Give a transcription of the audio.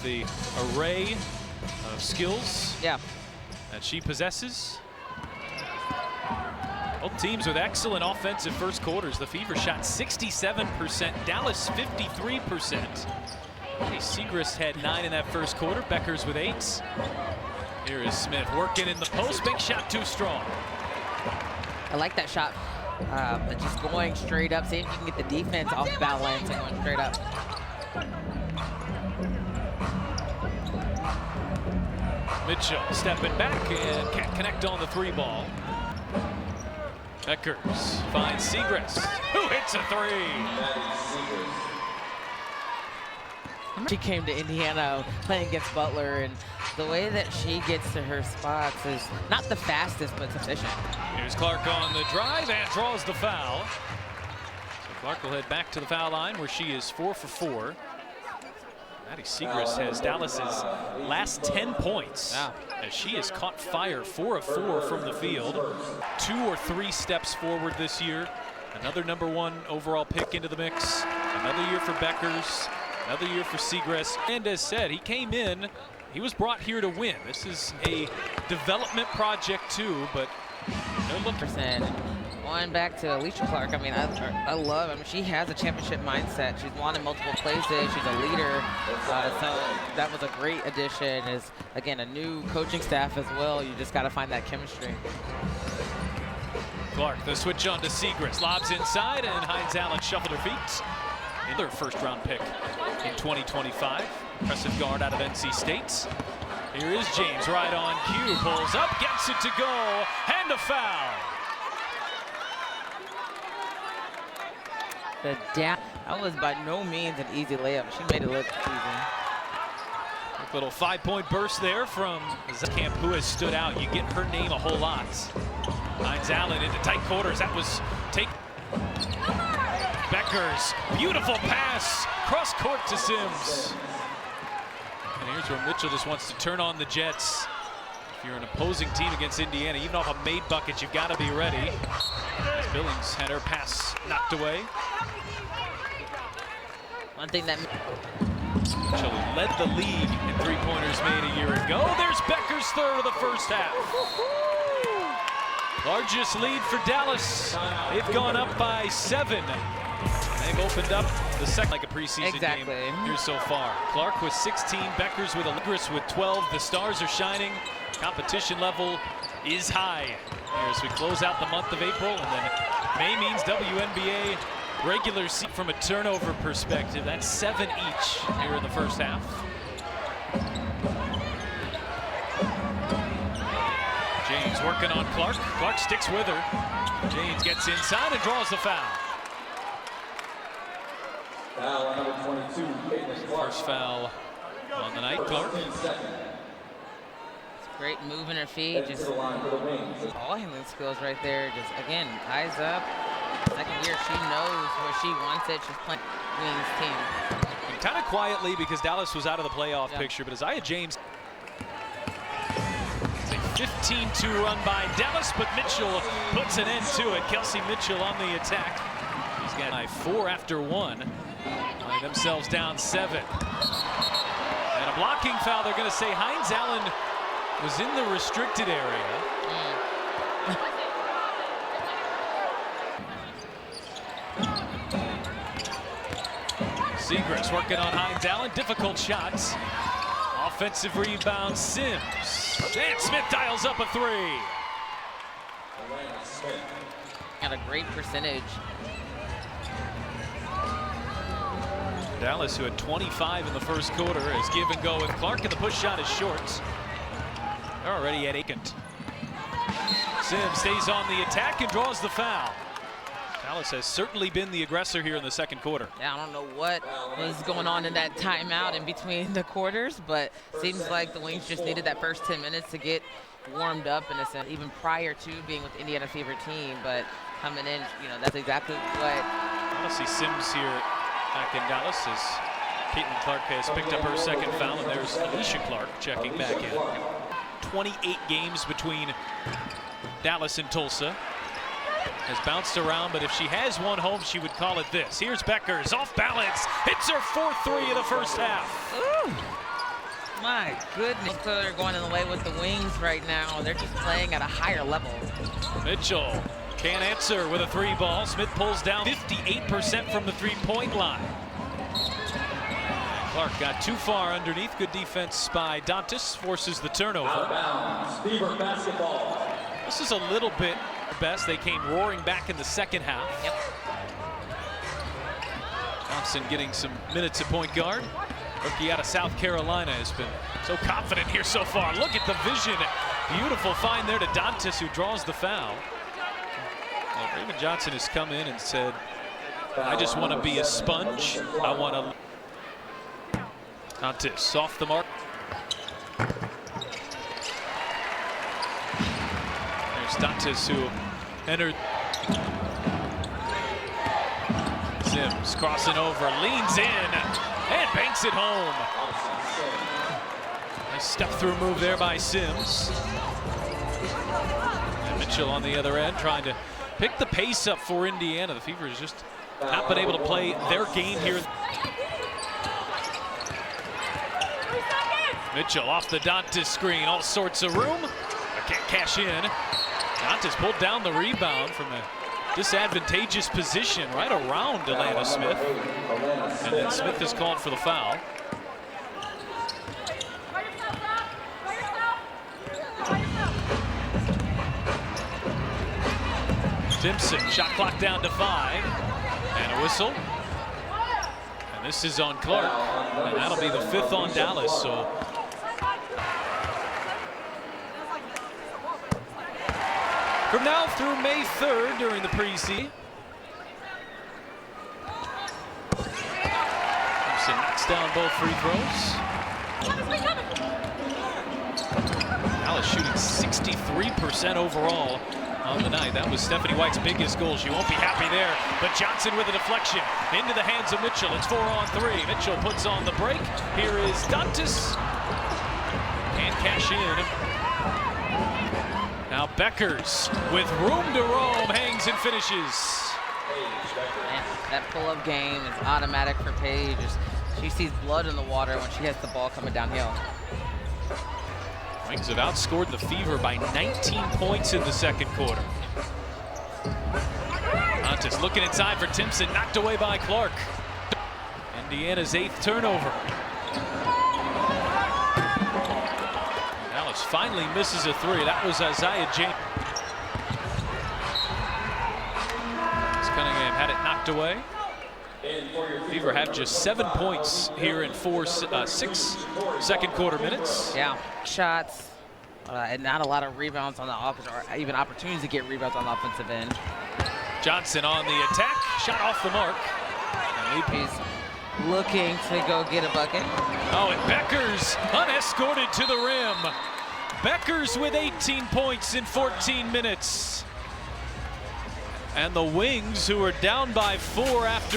the array of skills that she possesses. Both teams with excellent offensive first quarters. The Fever shot 67%, Dallas 53%. Siegrist had 9 in that first quarter, Beckers with 8. Here is Smith working in the post, big shot too strong. I like that shot, just going straight up, seeing if you can get the defense off balance and going straight up. Mitchell stepping back and can't connect on the 3 ball. Beckers finds Siegrist, who hits a 3. She came to Indiana playing against Butler, and the way that she gets to her spots is not the fastest, but it's efficient. Here's Clark on the drive and draws the foul. So Clark will head back to the foul line where she is 4 for 4. Maddie Siegrist has Dallas's last 10 points as she has caught fire, 4 of 4 from the field. 2 or 3 steps forward this year. Another #1 overall pick into the mix. Another year for Beckers. Another year for Siegrist. And as said, he came in, he was brought here to win. This is a development project too, but no look. Going back to Alicia Clark, I mean, I mean, she has a championship mindset. She's won in multiple places. She's a leader. So that was a great addition. Is again a new coaching staff as well. You just got to find that chemistry. Clark, the switch on to Siegrist, lobs inside, and Hines Allen shuffled her feet. Another first-round pick in 2025. Impressive guard out of NC State. Here is James, right on cue, pulls up, gets it to go, and a foul. That was by no means an easy layup. She made it look easy. Quick little 5-point burst there from Camp, who has stood out. You get her name a whole lot. Hines Allen into tight quarters. That was take. Beckers, beautiful pass, cross court to Sims. And here's where Mitchell just wants to turn on the Jets. If you're an opposing team against Indiana, even off a made bucket, you've got to be ready. As Billings had her pass knocked away. One thing that Mitchell led the league in 3-pointers made a year ago. There's Beckers' third of the first half. Largest lead for Dallas. They've gone up by 7. They've opened up the second like a preseason game here so far. Clark with 16, Beckers with 11, with 12. The stars are shining. Competition level is high here as we close out the month of April, and then May means WNBA regular seat from a turnover perspective. That's 7 each here in the first half. James working on Clark. Clark sticks with her. James gets inside and draws the foul. Foul number 22, First foul on the night, Clark. Great move in her feet, just ball handling skills right there. Just again, eyes up. Second year, she knows where she wants it. She's playing Wings team. And kind of quietly because Dallas was out of the playoff picture, but Isaiah James. It's a 15-2 run by Dallas, but Mitchell puts an end to it. Kelsey Mitchell on the attack. He's got 4 after 1. Find themselves down 7. And a blocking foul. They're going to say Hines Allen was in the restricted area. Siegrist working on Hines Allen. Difficult shots. Offensive rebound, Sims. And Smith dials up a 3. Got a great percentage. Dallas, who had 25 in the first quarter, is give and go with Clark, and the push shot is short. They're already at Aikent. Sims stays on the attack and draws the foul. Dallas has certainly been the aggressor here in the second quarter. Yeah, I don't know what was going on in that timeout in between the quarters, but seems like the Wings just needed that first 10 minutes to get warmed up in a sense, even prior to being with Indiana's favorite team. But coming in, you know, that's exactly what. I want to see Sims here back in Dallas as Caitlin Clark has picked up her second foul, and there's Alicia Clark checking back in. 28 games between Dallas and Tulsa. Has bounced around, but if she has one home, she would call it this. Here's Beckers, off balance, hits her 4th 3 of the first half. Ooh. My goodness. They're going in the way with the wings right now. They're just playing at a higher level. Mitchell can't answer with a 3-ball. Smith pulls down 58% from the 3-point line. Clark got too far underneath. Good defense by Dantas, forces the turnover. Out of bounds. Fever basketball. This is a little bit best. They came roaring back in the second half. Yep. Johnson getting some minutes at point guard. Rookie out of South Carolina has been so confident here so far. Look at the vision. Beautiful find there to Dantas, who draws the foul. Well, Raymond Johnson has come in and said, I just want to be a sponge. I want to. Dantas off the mark. There's Dantas, who entered. Sims crossing over, leans in, and banks it home. Nice step-through move there by Sims. And Mitchell on the other end trying to pick the pace up for Indiana. The Fever has just not been able to play their game here. Mitchell off the Dantas screen, all sorts of room. Can't cash in. Dantas pulled down the rebound from a disadvantageous position right around Atlanta Smith. And then Smith is called for the foul. Simpson, shot clock down to 5. And a whistle. And this is on Clark. And that'll be the 5th on Dallas. So from now through May 3rd during the preseason. Simpson knocks down both free throws. Dallas shooting 63% overall on the night. That was Stephanie White's biggest goal. She won't be happy there, but Johnson with a deflection into the hands of Mitchell. It's 4 on 3. Mitchell puts on the break. Here is Dantas. Can't cash in. Now Beckers with room to roam, hangs and finishes. That pull-up game is automatic for Paige. She sees blood in the water when she has the ball coming downhill. Wings have outscored the Fever by 19 points in the second quarter. Dantas looking inside for Timpson, knocked away by Clark. Indiana's 8th turnover. Dallas finally misses a 3. That was Isaiah James. Cunningham had it knocked away. Fever have just 7 points here in 6 second quarter minutes. Yeah, shots and not a lot of rebounds on the offense, or even opportunities to get rebounds on the offensive end. Johnson on the attack, shot off the mark. And He's looking to go get a bucket. Oh, and Beckers unescorted to the rim. Beckers with 18 points in 14 minutes. And the Wings, who are down by 4 after